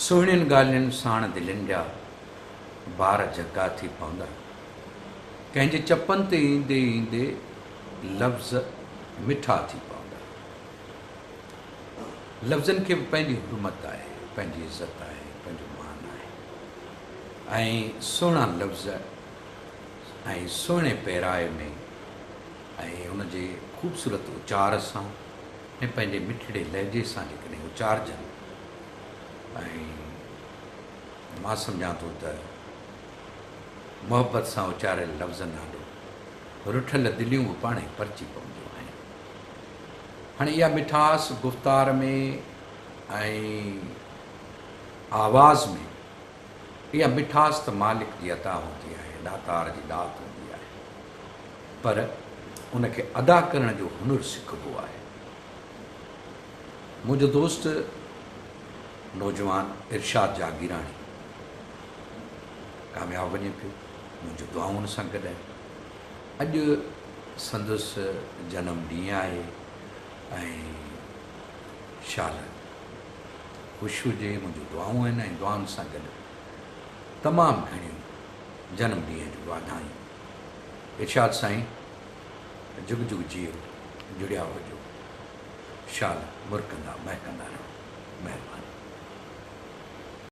सुहिणियुनि ॻाल्हियुनि साण दिलनि जा बार जगा थी पवंदा। कंहिंजे चपनि ते ईंदे ईंदे लफ़्ज़ मिठा थी पवंदा। लफ़्ज़नि खे बि पंहिंजी हुरमत आहे, पंहिंजी इज़त आहे, पंहिंजो मान आहे। ऐं सुहिणा लफ़्ज़ ऐं सुहिणे पहिराए में ऐं उनजे ख़ूबसूरत उचार सां ऐं पंहिंजे मिठड़े लहजे सां जेकॾहिं उचारजनि, ऐं मां सम्झां थो त मोहबत सां उचारियल लफ़्ज़ नालो रुठल दिलियूं बि पाण ई परची पवंदियूं आहिनि। हाणे इहा मिठास गुफ़्तार में ऐं आवाज़ में, इहा मिठास त मालिक जी अता हूंदी आहे, दातार जी दात हूंदी आहे, पर उनखे अदा करण जो हुनुर सिखबो आहे। मुंहिंजो दोस्त नौजवान इरशाद जागीराणी कामयाबु वञे पियो, मुंहिंजो दुआउनि सां गॾु आहे। अॼु संदसि जनम ॾींहुं आहे ऐं शाल ख़ुशि हुजे, मुंहिंजो दुआऊं आहिनि ऐं दुआउनि सां गॾु तमामु घणियूं जनम ॾींहं जूं वाधायूं। इरशाद साईं जुग जुग जियो, जुड़िया हुजो, शाल मुरकंदा महकंदा रहो। महिरबानी।